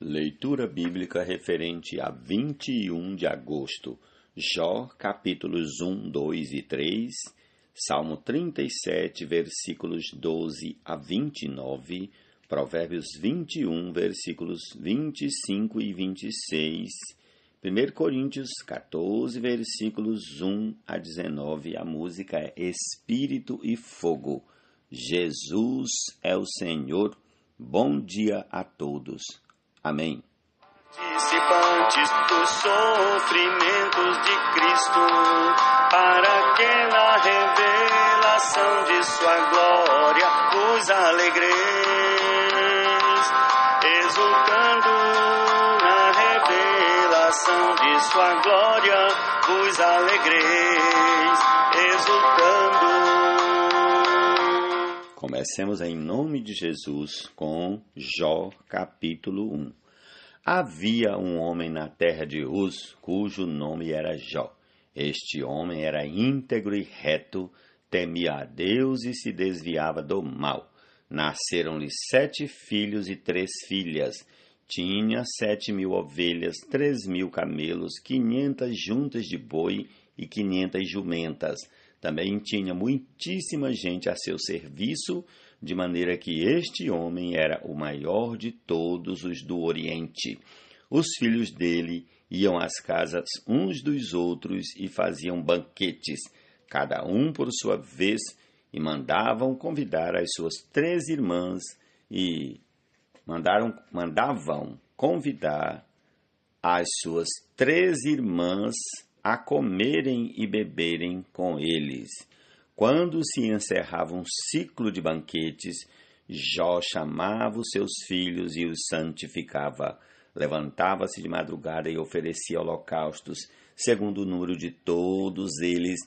Leitura bíblica referente a 21 de agosto, Jó, capítulos 1, 2 e 3, Salmo 37, versículos 12 a 29, Provérbios 21, versículos 25 e 26, 1 Coríntios 14, versículos 1 a 19, a música é Espírito e Fogo. Jesus é o Senhor, bom dia a todos. Amém. Participantes dos sofrimentos de Cristo, para que na revelação de sua glória vos alegreis, exultando na revelação de sua glória vos alegreis, exultando. Comecemos em nome de Jesus com Jó, capítulo 1. Havia um homem na terra de Uz, cujo nome era Jó. Este homem era íntegro e reto, temia a Deus e se desviava do mal. Nasceram-lhe 7 filhos e 3 filhas. Tinha 7.000 ovelhas, 3.000 camelos, 500 juntas de boi e 500 jumentas. Também tinha muitíssima gente a seu serviço, de maneira que este homem era o maior de todos os do Oriente. Os filhos dele iam às casas uns dos outros e faziam banquetes, cada um por sua vez, e mandavam convidar as suas 3 irmãs e mandavam convidar as suas 3 irmãs a comerem e beberem com eles. Quando se encerrava um ciclo de banquetes, Jó chamava os seus filhos e os santificava. Levantava-se de madrugada e oferecia holocaustos, segundo o número de todos eles,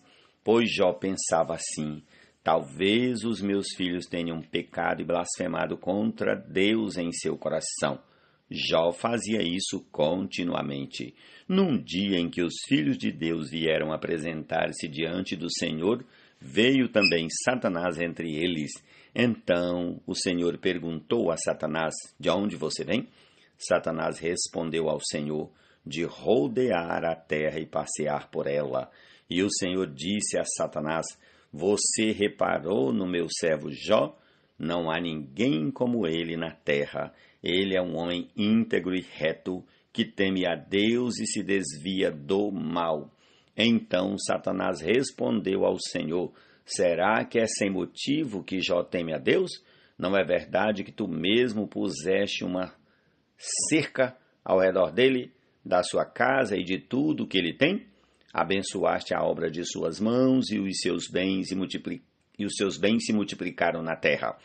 pois Jó pensava assim: talvez os meus filhos tenham pecado e blasfemado contra Deus em seu coração. Jó fazia isso continuamente. Num dia em que os filhos de Deus vieram apresentar-se diante do Senhor, veio também Satanás entre eles. Então o Senhor perguntou a Satanás: de onde você vem? Satanás respondeu ao Senhor: de rodear a terra e passear por ela. E o Senhor disse a Satanás: você reparou no meu servo Jó? Não há ninguém como ele na terra. Ele é um homem íntegro e reto, que teme a Deus e se desvia do mal. Então Satanás respondeu ao Senhor: será que é sem motivo que Jó teme a Deus? Não é verdade que tu mesmo puseste uma cerca ao redor dele, da sua casa e de tudo que ele tem? Abençoaste a obra de suas mãos, e os seus bens se multiplicaram na terra.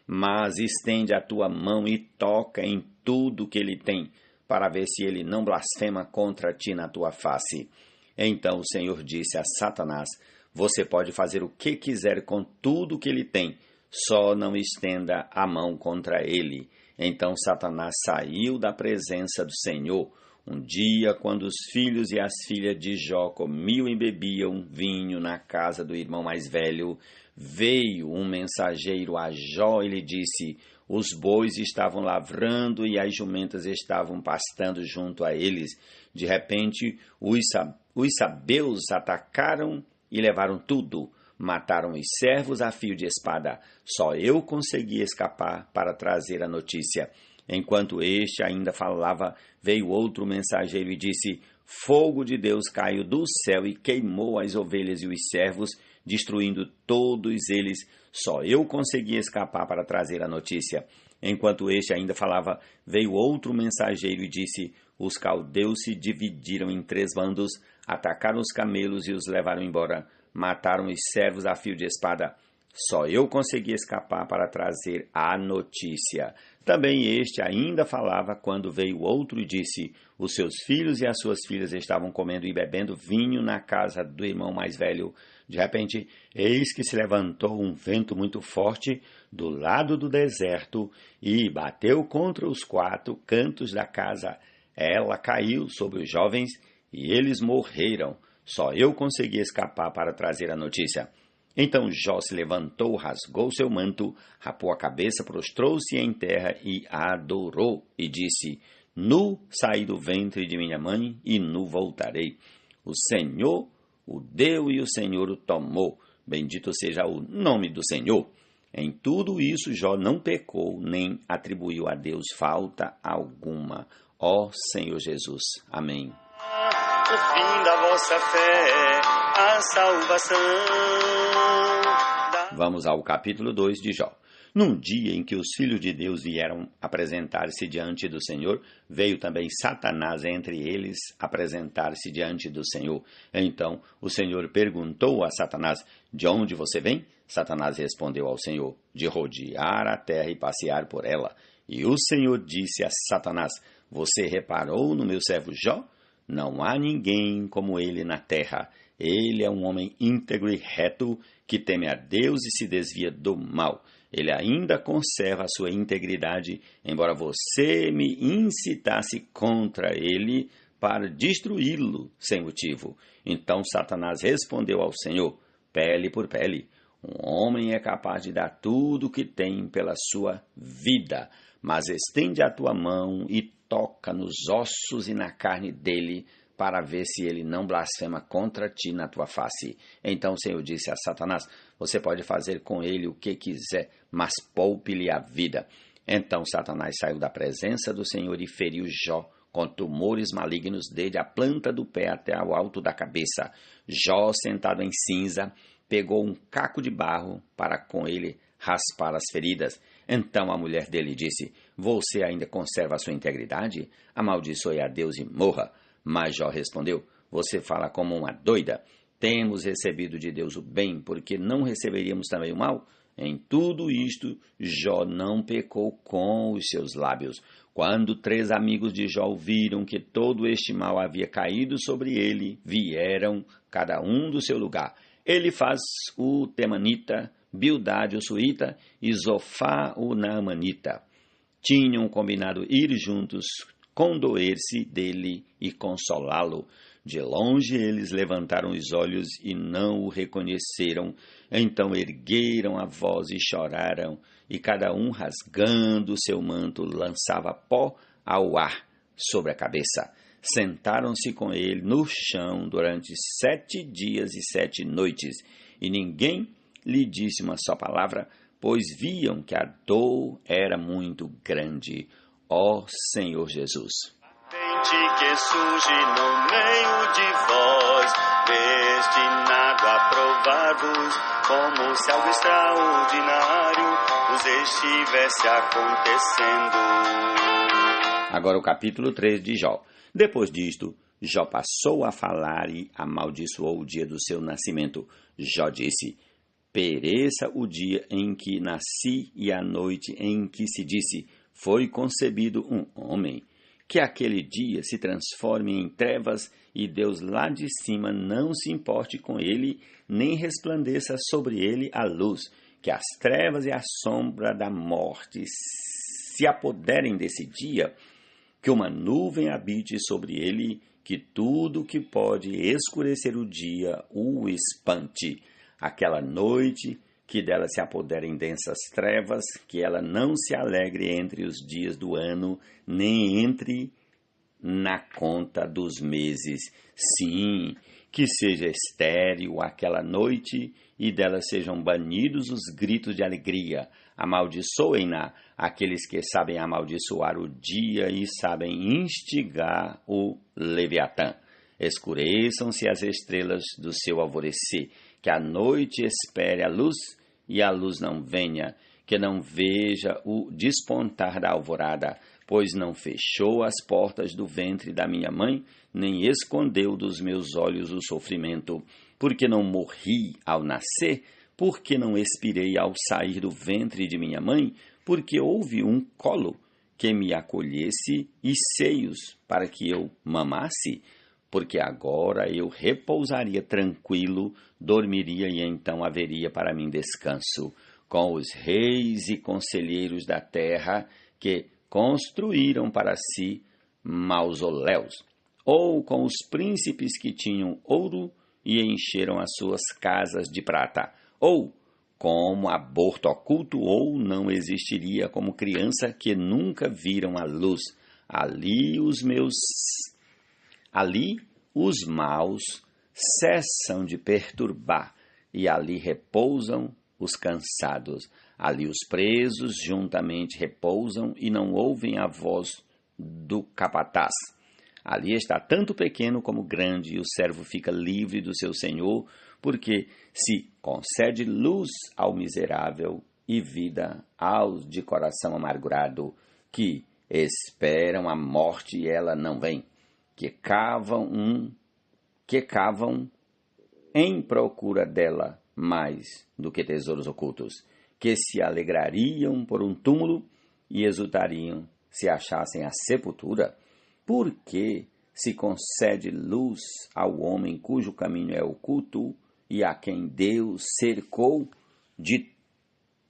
Mas estende a tua mão e toca em tudo que ele tem, para ver se ele não blasfema contra ti na tua face. Então o Senhor disse a Satanás: você pode fazer o que quiser com tudo que ele tem, só não estenda a mão contra ele. Então Satanás saiu da presença do Senhor. Um dia, quando os filhos e as filhas de Jó comiam e bebiam vinho na casa do irmão mais velho, veio um mensageiro a Jó e lhe disse: os bois estavam lavrando e as jumentas estavam pastando junto a eles. De repente, os sabeus atacaram e levaram tudo. Mataram os servos a fio de espada. Só eu consegui escapar para trazer a notícia. Enquanto este ainda falava, veio outro mensageiro e disse: fogo de Deus caiu do céu e queimou as ovelhas e os servos, destruindo todos eles. Só eu consegui escapar para trazer a notícia. Enquanto este ainda falava, veio outro mensageiro e disse: os caldeus se dividiram em 3 bandos, atacaram os camelos e os levaram embora. Mataram os servos a fio de espada. Só eu consegui escapar para trazer a notícia. Também este ainda falava quando veio outro e disse: os seus filhos e as suas filhas estavam comendo e bebendo vinho na casa do irmão mais velho. De repente, eis que se levantou um vento muito forte do lado do deserto e bateu contra os 4 cantos da casa. Ela caiu sobre os jovens e eles morreram. Só eu consegui escapar para trazer a notícia. Então Jó se levantou, rasgou seu manto, rapou a cabeça, prostrou-se em terra e adorou, e disse: Nu saí do ventre de minha mãe e nu voltarei. O Senhor o deu e o Senhor o tomou. Bendito seja o nome do Senhor. Em tudo isso Jó não pecou, nem atribuiu a Deus falta alguma. Ó Senhor Jesus. Amém. O fim da vossa fé, a salvação. Vamos ao capítulo 2 de Jó. Num dia em que os filhos de Deus vieram apresentar-se diante do Senhor, veio também Satanás entre eles apresentar-se diante do Senhor. Então o Senhor perguntou a Satanás: de onde você vem? Satanás respondeu ao Senhor: de rodear a terra e passear por ela. E o Senhor disse a Satanás: você reparou no meu servo Jó? Não há ninguém como ele na terra. Ele é um homem íntegro e reto, que teme a Deus e se desvia do mal. Ele ainda conserva a sua integridade, embora você me incitasse contra ele para destruí-lo sem motivo. Então Satanás respondeu ao Senhor: pele por pele. Um homem é capaz de dar tudo o que tem pela sua vida, mas estende a tua mão e toca nos ossos e na carne dele, para ver se ele não blasfema contra ti na tua face. Então o Senhor disse a Satanás: você pode fazer com ele o que quiser, mas poupe-lhe a vida. Então Satanás saiu da presença do Senhor e feriu Jó com tumores malignos desde a planta do pé até ao alto da cabeça. Jó, sentado em cinza, pegou um caco de barro para com ele raspar as feridas. Então a mulher dele disse: você ainda conserva a sua integridade? Amaldiçoe a Deus e morra. Mas Jó respondeu: você fala como uma doida. Temos recebido de Deus o bem, porque não receberíamos também o mal? Em tudo isto, Jó não pecou com os seus lábios. Quando 3 amigos de Jó viram que todo este mal havia caído sobre ele, vieram, cada um do seu lugar. Elifaz, o temanita, Bildade, o suíta, e Zofá, o naamanita. Tinham combinado ir juntos, condoer-se dele e consolá-lo. De longe eles levantaram os olhos e não o reconheceram. Então ergueram a voz e choraram, e cada um, rasgando o seu manto, lançava pó ao ar sobre a cabeça. Sentaram-se com ele no chão durante 7 dias e 7 noites, e ninguém lhe disse uma só palavra, pois viam que a dor era muito grande. Ó Senhor Jesus. Que surge no meio de vós, destinado a provar-vos, como se algo extraordinário vos estivesse acontecendo. Agora o capítulo 3 de Jó. Depois disto, Jó passou a falar e amaldiçoou o dia do seu nascimento. Jó disse: pereça o dia em que nasci e a noite em que se disse: foi concebido um homem. Que aquele dia se transforme em trevas e Deus lá de cima não se importe com ele, nem resplandeça sobre ele a luz. Que as trevas e a sombra da morte se apoderem desse dia. Que uma nuvem habite sobre ele, que tudo que pode escurecer o dia o espante. Aquela noite, que dela se apoderem densas trevas, que ela não se alegre entre os dias do ano, nem entre na conta dos meses. Sim, que seja estéril aquela noite, e dela sejam banidos os gritos de alegria. Amaldiçoem-na aqueles que sabem amaldiçoar o dia e sabem instigar o Leviatã. Escureçam-se as estrelas do seu alvorecer, que a noite espere a luz e a luz não venha, que não veja o despontar da alvorada, pois não fechou as portas do ventre da minha mãe, nem escondeu dos meus olhos o sofrimento, porque não morri ao nascer, porque não expirei ao sair do ventre de minha mãe, porque houve um colo que me acolhesse e seios para que eu mamasse, porque agora eu repousaria tranquilo, dormiria e então haveria para mim descanso, com os reis e conselheiros da terra que construíram para si mausoléus, ou com os príncipes que tinham ouro e encheram as suas casas de prata, ou como aborto oculto, ou não existiria como criança que nunca viram a luz. Ali os maus cessam de perturbar, e ali repousam os cansados. Ali os presos juntamente repousam e não ouvem a voz do capataz. Ali está tanto o pequeno como o grande, e o servo fica livre do seu senhor, porque se concede luz ao miserável e vida aos de coração amargurado, que esperam a morte e ela não vem, que cavam em procura dela mais do que tesouros ocultos, que se alegrariam por um túmulo e exultariam se achassem a sepultura. Porque se concede luz ao homem cujo caminho é oculto e a quem Deus cercou de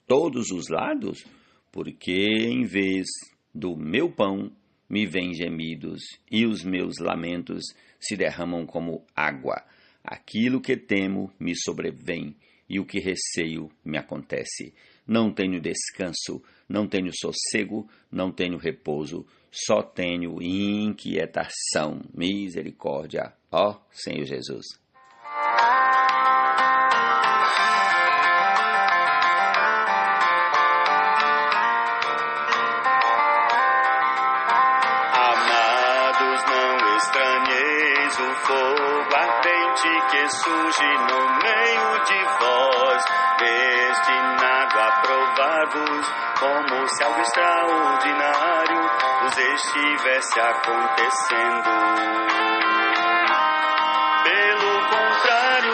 todos os lados? Porque em vez do meu pão me vêm gemidos e os meus lamentos se derramam como água. Aquilo que temo me sobrevém e o que receio me acontece. Não tenho descanso, não tenho sossego, não tenho repouso, só tenho inquietação. Misericórdia, ó Senhor Jesus. Amados, não estranheis o fogo ardente que surge no meio de vós, destinado a provar-vos, como se algo extraordinário vos estivesse acontecendo. Pelo contrário,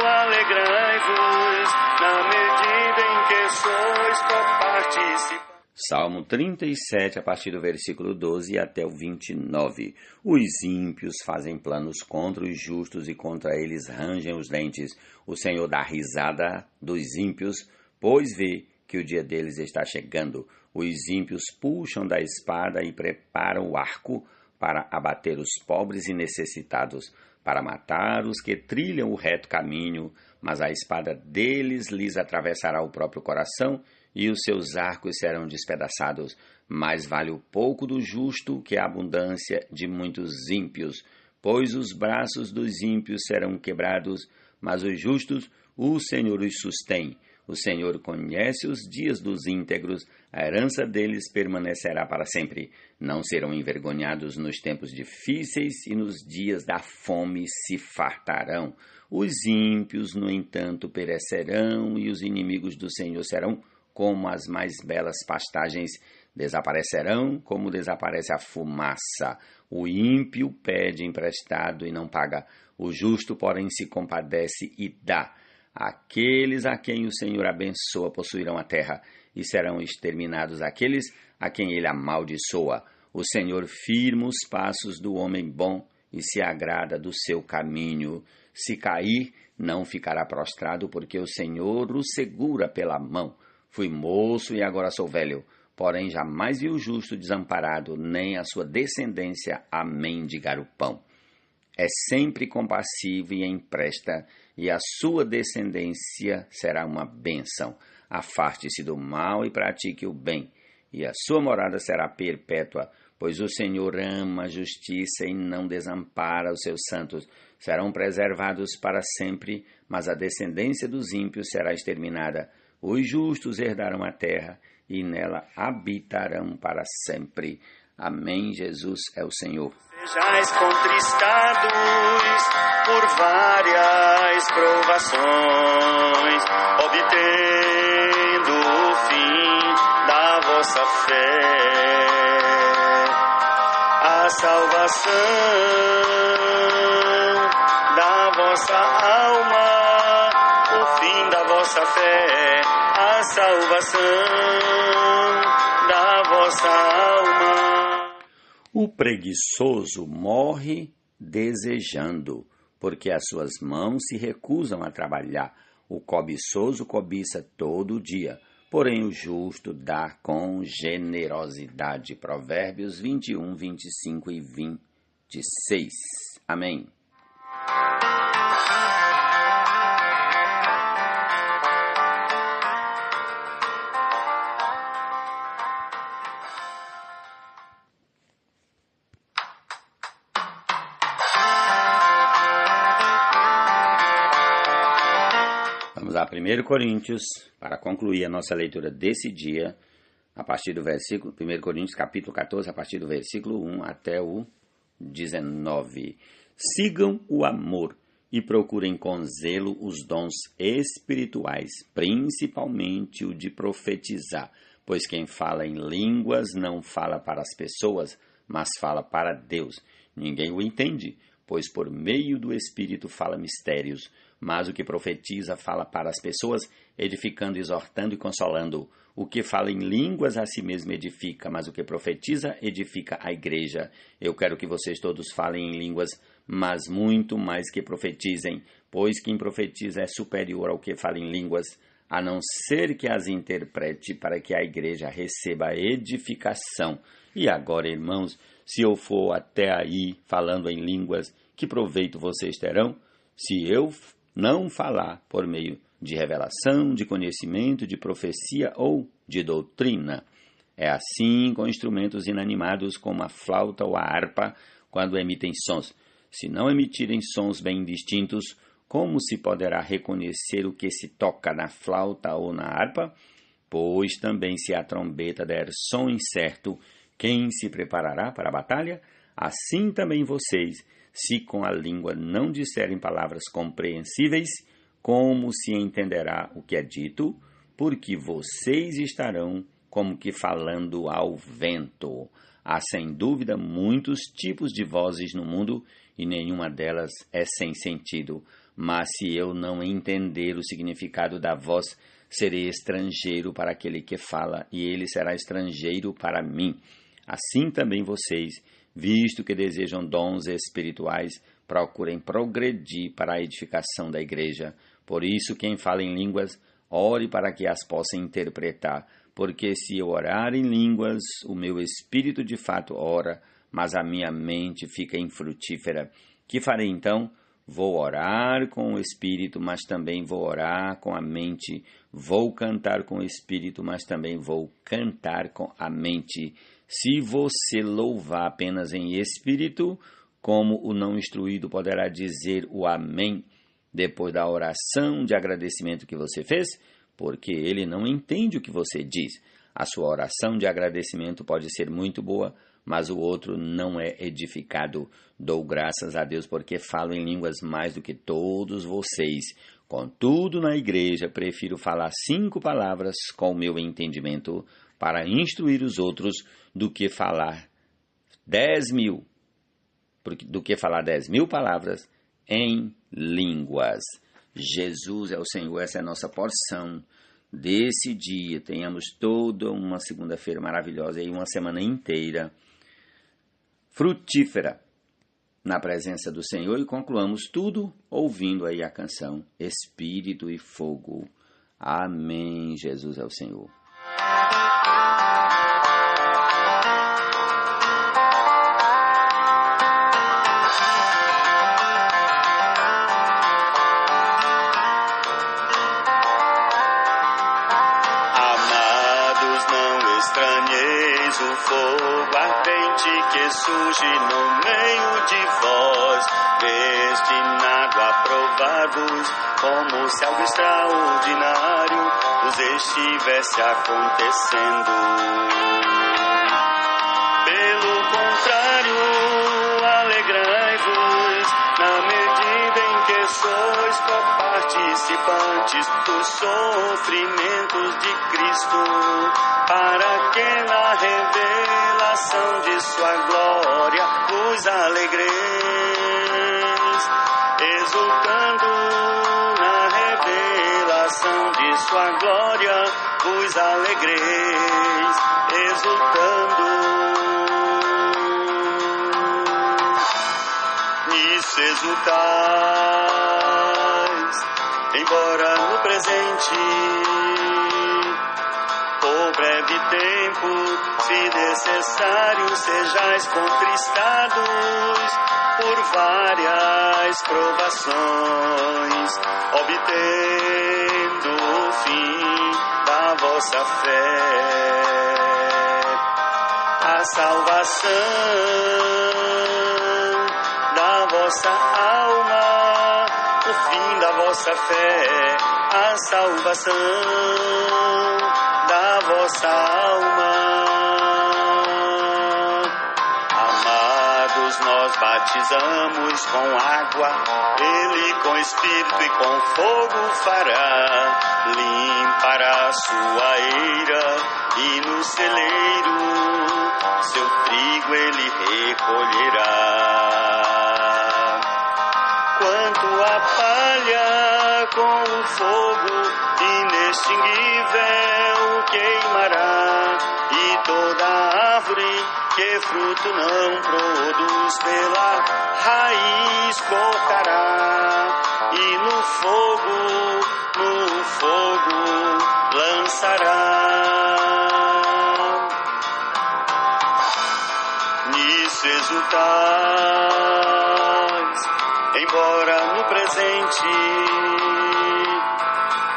alegrai-vos na medida em que sois coparticipantes. Salmo 37, a partir do versículo 12 até o 29. Os ímpios fazem planos contra os justos e contra eles rangem os dentes. O Senhor dá risada dos ímpios, pois vê que o dia deles está chegando. Os ímpios puxam da espada e preparam o arco para abater os pobres e necessitados, para matar os que trilham o reto caminho, mas a espada deles lhes atravessará o próprio coração e os seus arcos serão despedaçados. Mais vale o pouco do justo que a abundância de muitos ímpios, pois os braços dos ímpios serão quebrados, mas os justos o Senhor os sustém. O Senhor conhece os dias dos íntegros, a herança deles permanecerá para sempre. Não serão envergonhados nos tempos difíceis e nos dias da fome se fartarão. Os ímpios, no entanto, perecerão e os inimigos do Senhor serão como as mais belas pastagens, desaparecerão como desaparece a fumaça. O ímpio pede emprestado e não paga, o justo, porém, se compadece e dá. Aqueles a quem o Senhor abençoa possuirão a terra, e serão exterminados aqueles a quem ele amaldiçoa. O Senhor firma os passos do homem bom e se agrada do seu caminho. Se cair, não ficará prostrado, porque o Senhor o segura pela mão. Fui moço e agora sou velho, porém jamais vi o justo desamparado, nem a sua descendência a mendigar o pão. É sempre compassivo e empresta, e a sua descendência será uma bênção. Afaste-se do mal e pratique o bem, e a sua morada será perpétua, pois o Senhor ama a justiça e não desampara os seus santos. Serão preservados para sempre, mas a descendência dos ímpios será exterminada. Os justos herdarão a terra e nela habitarão para sempre. Amém. Jesus é o Senhor. Sejais contristados por várias provações, obtendo o fim da vossa fé, a salvação da vossa alma, o fim da vossa fé, a salvação da vossa alma. O preguiçoso morre desejando, porque as suas mãos se recusam a trabalhar. O cobiçoso cobiça todo dia, porém o justo dá com generosidade. Provérbios 21, 25 e 26. Amém. lá, 1 Coríntios, para concluir a nossa leitura desse dia, a partir do versículo, 1 Coríntios capítulo 14, a partir do versículo 1 até o 19. Sigam o amor e procurem com zelo os dons espirituais, principalmente o de profetizar, pois quem fala em línguas não fala para as pessoas, mas fala para Deus. Ninguém o entende, pois por meio do Espírito fala mistérios, mas o que profetiza fala para as pessoas, edificando, exortando e consolando. O que fala em línguas a si mesmo edifica, mas o que profetiza edifica a igreja. Eu quero que vocês todos falem em línguas, mas muito mais que profetizem, pois quem profetiza é superior ao que fala em línguas, a não ser que as interprete para que a igreja receba a edificação. E agora, irmãos, se eu for até aí falando em línguas, que proveito vocês terão? Se eu não falar por meio de revelação, de conhecimento, de profecia ou de doutrina. É assim com instrumentos inanimados como a flauta ou a harpa, quando emitem sons. Se não emitirem sons bem distintos, como se poderá reconhecer o que se toca na flauta ou na harpa? Pois também se a trombeta der som incerto, quem se preparará para a batalha? Assim também vocês, se com a língua não disserem palavras compreensíveis, como se entenderá o que é dito? Porque vocês estarão como que falando ao vento. Há sem dúvida muitos tipos de vozes no mundo e nenhuma delas é sem sentido. Mas se eu não entender o significado da voz, serei estrangeiro para aquele que fala, e ele será estrangeiro para mim. Assim também vocês, visto que desejam dons espirituais, procurem progredir para a edificação da igreja. Por isso, quem fala em línguas, ore para que as possa interpretar, porque se eu orar em línguas, o meu espírito de fato ora, mas a minha mente fica infrutífera. Que farei então? Vou orar com o espírito, mas também vou orar com a mente. Vou cantar com o espírito, mas também vou cantar com a mente. Se você louvar apenas em espírito, como o não instruído poderá dizer o amém depois da oração de agradecimento que você fez? Porque ele não entende o que você diz. A sua oração de agradecimento pode ser muito boa, mas o outro não é edificado. Dou graças a Deus porque falo em línguas mais do que todos vocês. Contudo, na igreja, prefiro falar 5 palavras com o meu entendimento para instruir os outros do que falar 10.000 palavras em línguas. Jesus é o Senhor, essa é a nossa porção desse dia. Tenhamos toda uma segunda-feira maravilhosa e uma semana inteira frutífera na presença do Senhor, e concluamos tudo ouvindo aí a canção Espírito e Fogo. Amém. Jesus é o Senhor. O fogo ardente que surge no meio de vós, destinado a provar-vos como se algo extraordinário vos estivesse acontecendo. Pelo contrário, alegrai-vos na medida em que sois coparticipantes dos sofrimentos de Cristo, para que na revelação de sua glória vos alegreis, exultando na revelação de sua glória vos alegreis, exultando. Nisso exultais, embora no presente por breve tempo, se necessário, sejais contristados por várias provações, obtendo o fim da vossa fé, a salvação da vossa alma, o fim da vossa fé, a salvação da vossa alma. Amados, nós batizamos com água, Ele com Espírito e com fogo fará, limpará sua eira e no celeiro seu trigo Ele recolherá. Quanto a palha com o fogo inextinguível queimará, e toda árvore que fruto não produz pela raiz cortará, e no fogo lançará. Nisso exultais, embora no presente,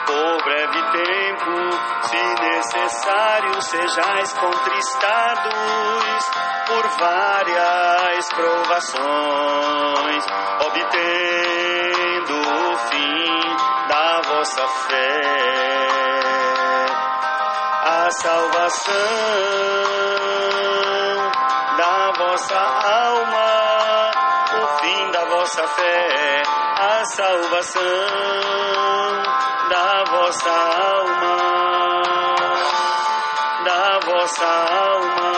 por breve tempo, se necessário, sejais contristados por várias provações, obtendo o fim da vossa fé, a salvação da vossa alma, o fim da vossa fé, a salvação da vossa alma, da vossa alma,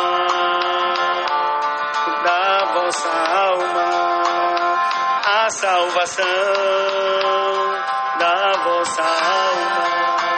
da vossa alma, a salvação da vossa alma.